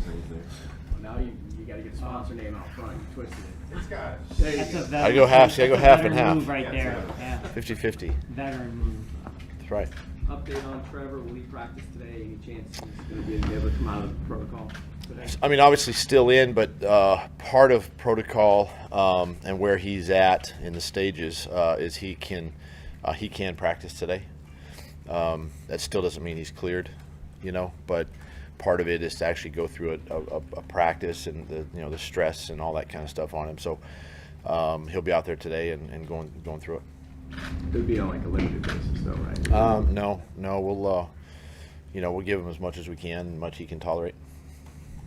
things there. Well, now you got to get the sponsor name out front. You twisted it. It's got it. There you That's go. a veteran. I go half. See, I go that's a half and veteran half. move right there. Yeah. 50-50. Veteran move. That's right. Update on Trevor. Will he practice today? Any chance he's going to be able to come out of the protocol today? I mean, obviously still in, but part of protocol and where he's at in the stages is he can practice today. That still doesn't mean he's cleared, but part of it is to actually go through a practice and the stress and all that kind of stuff on him. So he'll be out there today and going through it. It would be on like a limited basis, though, right? No, we'll give him as much as we can, much he can tolerate.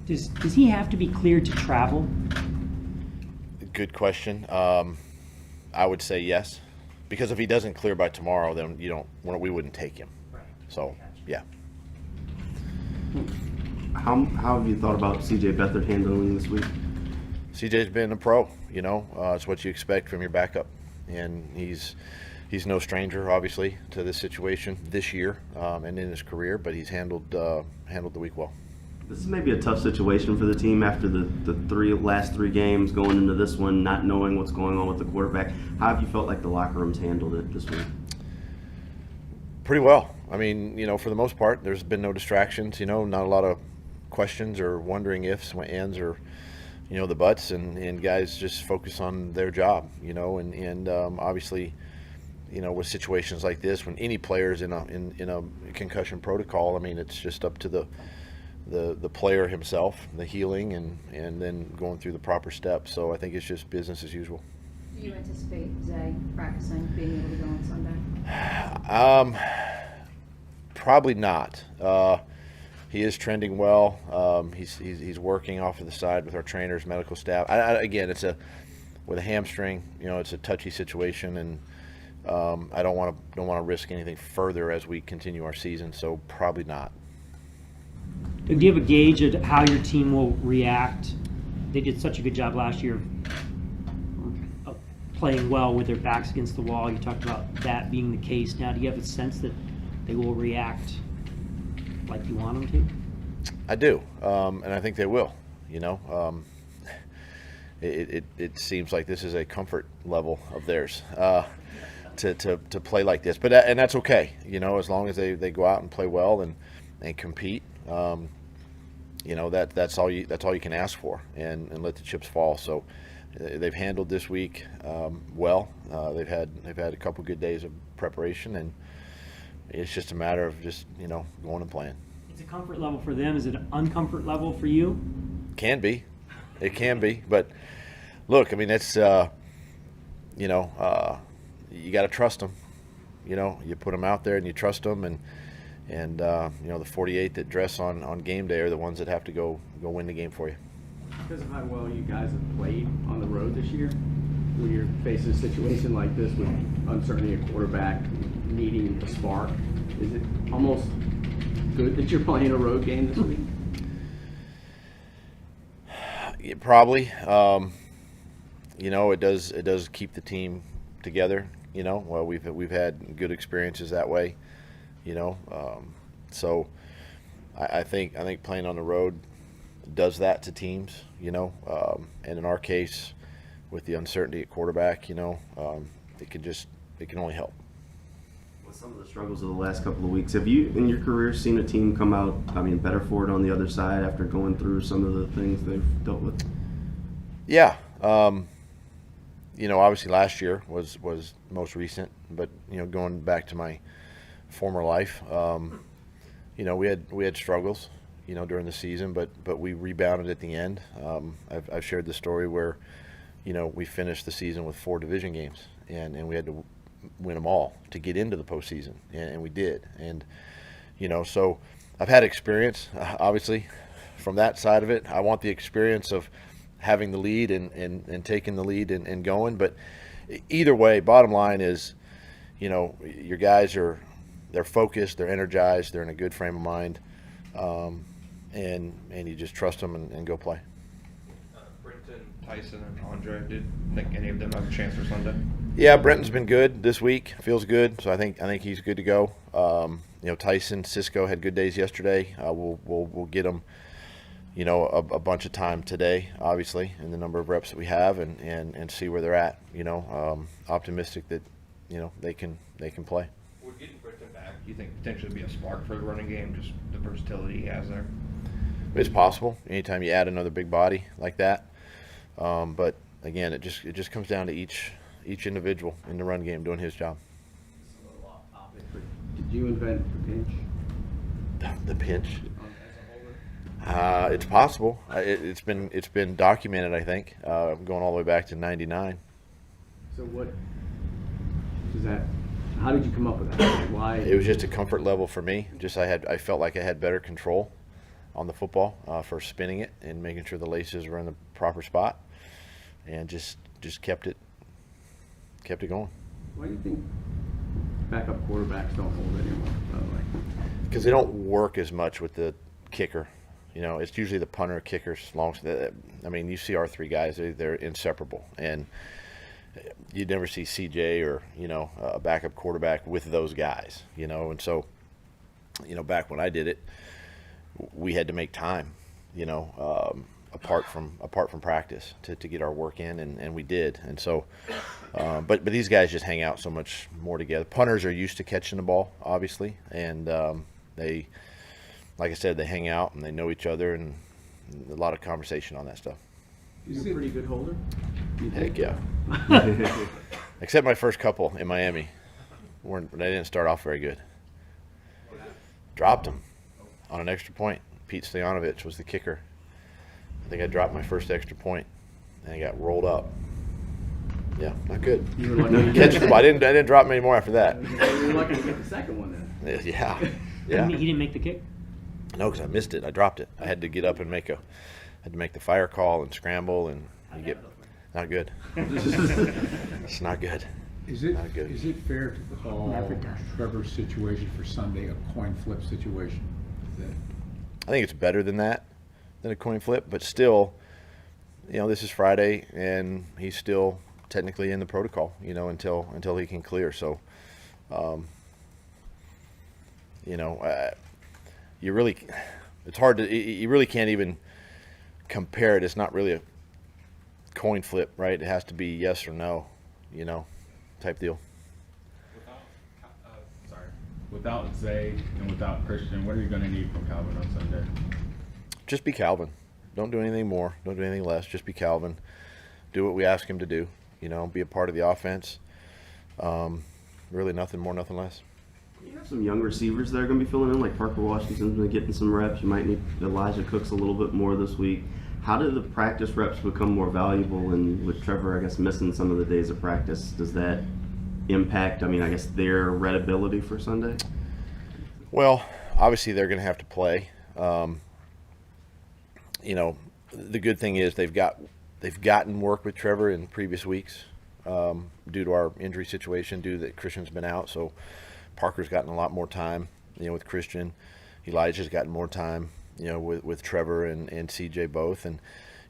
Does he have to be cleared to travel? Good question. I would say yes, because if he doesn't clear by tomorrow, then we wouldn't take him. Right. So yeah. How have you thought about C.J. Beathard handling this week? CJ's been a pro. It's what you expect from your backup, and he's no stranger, obviously, to this situation this year and in his career. But he's handled the week well. This is maybe a tough situation for the team after the last three games, going into this one, not knowing what's going on with the quarterback. How have you felt like the locker room's handled it this week? Pretty well. I mean, for the most part, there's been no distractions. Not a lot of questions or wondering ifs, ands, or the buts, and guys just focus on their job. And obviously, with situations like this, when any player's in a concussion protocol, I mean, it's just up to the player himself, the healing, and then going through the proper steps. So I think it's just business as usual. Do you anticipate Zay practicing, being able to go on Sunday? Probably not. He is trending well. He's working off to the side with our trainers, medical staff. Again, with a hamstring. It's a touchy situation, and I don't want to risk anything further as we continue our season. So probably not. Do you have a gauge of how your team will react? They did such a good job last year of playing well with their backs against the wall. You talked about that being the case. Now, do you have a sense that they will react like you want them to? I do, and I think they will. It seems like this is a comfort level of theirs to play like this, and that's okay. As long as they go out and play well and compete. That's all you can ask for, and let the chips fall. So they've handled this week well. They've had a couple good days of preparation, and it's just a matter of just going and playing. It's a comfort level for them. Is it an uncomfort level for you? Can be, it can be. But look, I mean, it's you got to trust them. You put them out there and you trust them, and the 48 that dress on game day are the ones that have to go win the game for you. Because of how well you guys have played on the road this year, when you're facing a situation like this with uncertainty at quarterback, needing a spark, is it almost good that you're playing a road game this week? Yeah, probably. It does keep the team together. Well, we've had good experiences that way. So I think playing on the road does that to teams, and in our case, with the uncertainty at quarterback, it can only help. With some of the struggles of the last couple of weeks, have you, in your career, seen a team come out, better for it on the other side after going through some of the things they've dealt with? Yeah. Obviously last year was most recent, but going back to my former life, we had struggles, during the season, but we rebounded at the end. I've shared the story where, we finished the season with 4 division games, and we had to win them all to get into the postseason, and we did. And so I've had experience, obviously, from that side of it. I want the experience of having the lead and taking the lead and going. But either way, bottom line is, your guys they're focused, they're energized, they're in a good frame of mind, and you just trust them and go play. Brenton, Tyson, and Andre, did think any of them have a chance for Sunday? Yeah, Brenton's been good this week. Feels good, so I think he's good to go. Tyson, Cisco had good days yesterday. We'll get them you know, a bunch of time today, obviously, and the number of reps that we have, and see where they're at. You know, optimistic that, you know, they can play. Would getting Britton back, you think, potentially be a spark for the running game, just the versatility he has there? It's possible. Anytime you add another big body like that, but again, it just comes down to each individual in the run game doing his job. It's a little off topic, but did you invent the pinch? The pinch. As a holder? It's possible. It's been documented. I think going all the way back to '99. So what does that? How did you come up with that? Why? It was just a comfort level for me. I felt like I had better control on the football for spinning it and making sure the laces were in the proper spot, and just kept it going. Why do you think backup quarterbacks don't hold anymore? Because they don't work as much with the kicker. You know, it's usually the punter, kicker, long. I mean, you see our three guys; they're inseparable, and you'd never see CJ or, you know, a backup quarterback with those guys. You know, and so, you know, back when I did it, we had to make time, you know, apart from practice to get our work in, and we did. And so, but these guys just hang out so much more together. Punters are used to catching the ball, obviously, and they, like I said, they hang out and they know each other, and a lot of conversation on that stuff. He's a pretty good holder. Heck yeah. Except my first couple in Miami, they didn't start off very good. Dropped them on an extra point. Pete Stoyanovich was the kicker. I think I dropped my first extra point, and I got rolled up. Yeah, not good. You were lucky. Catch the ball. I didn't drop many more after that. You were lucky to get the second one then. Yeah. He didn't make the kick? No, because I missed it. I dropped it. I had to get up and make the fire call and scramble, and you get not good. It's not good. Is it Not good. fair to call Trevor's situation for Sunday a coin flip situation? I think it's better than that, than a coin flip, but still, you know, this is Friday, and he's still technically in the protocol, you know, until he can clear. So, you know, it's hard to, you really can't even compare it. It's not really a coin flip, right? It has to be yes or no, you know, type deal. Without Zay and without Christian, what are you going to need from Calvin on Sunday? Just be Calvin. Don't do anything more. Don't do anything less. Just be Calvin. Do what we ask him to do. You know, be a part of the offense. Really nothing more, nothing less. You have some young receivers that are going to be filling in, like Parker Washington's been getting some reps. You might need Elijah Cooks a little bit more this week. How do the practice reps become more valuable? And with Trevor, I guess, missing some of the days of practice, does that impact, I guess, their readability for Sunday? Well, obviously they're going to have to play. You know, the good thing is they've gotten work with Trevor in previous weeks due to our injury situation, due that Christian's been out. So Parker's gotten a lot more time, you know, with Christian. Elijah's gotten more time, you know, with Trevor and CJ both. And,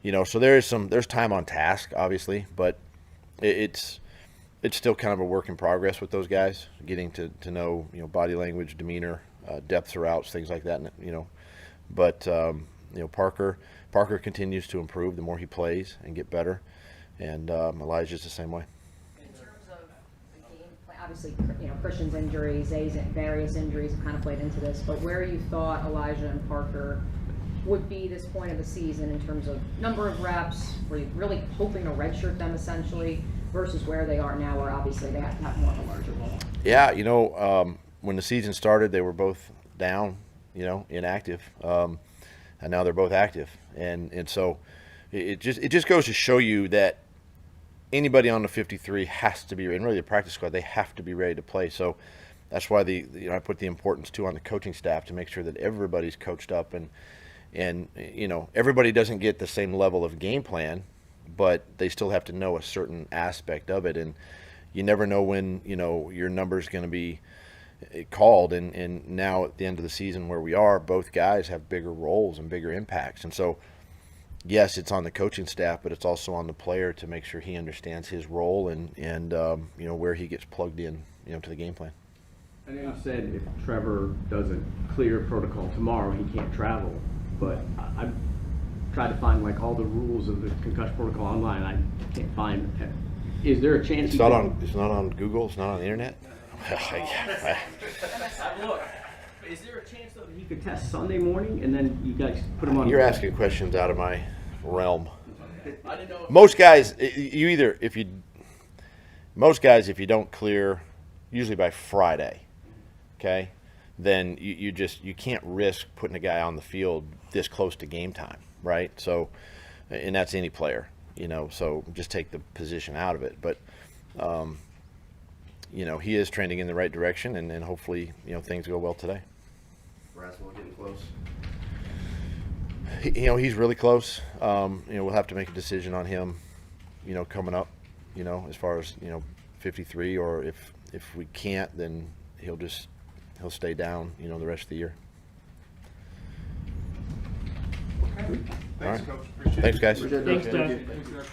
you know, so there's time on task, obviously, but it's still kind of a work in progress with those guys, getting to know, you know, body language, demeanor, depths of routes, things like that, you know. But, you know, Parker continues to improve the more he plays and get better, and Elijah's the same way. In terms of the game plan, obviously, you know, Christian's injuries, Zay's various injuries have kind of played into this, but where you thought Elijah and Parker would be this point of the season in terms of number of reps, were you really hoping to redshirt them essentially, versus where they are now, where obviously they have to have more of a larger role? Yeah, you know, when the season started, they were both down, you know, inactive, and now they're both active, and so it just goes to show you that anybody on the 53 has to be, and really the practice squad, they have to be ready to play. So that's why I put the importance too on the coaching staff to make sure that everybody's coached up, and you know, everybody doesn't get the same level of game plan, but they still have to know a certain aspect of it, and you never know when, you know, your number's going to be called, and now at the end of the season where we are, both guys have bigger roles and bigger impacts. And so yes, it's on the coaching staff, but it's also on the player to make sure he understands his role and you know, where he gets plugged in, you know, to the game plan. I know you said if Trevor doesn't clear protocol tomorrow, he can't travel, but tried to find like all the rules of the concussion protocol online. I can't find it. Is there a chance? It's not on. It's not on Google. It's not on the internet. Look, is there a chance though that he could test Sunday morning and then you guys put him on? You're asking questions out of my realm. I didn't know. Most guys, if you don't clear, usually by Friday, okay, then you can't risk putting a guy on the field this close to game time, right? So, and that's any player, so just take the position out of it. But, he is trending in the right direction, and hopefully, things go well today. Braswell getting close. He's really close. We'll have to make a decision on him, coming up, as far as, 53, or if we can't, then he'll stay down, the rest of the year. Okay. Thanks, All right. Coach. Appreciate Thanks, it. guys. Appreciate it. Thanks, Doug. Thank you. Thanks, sir.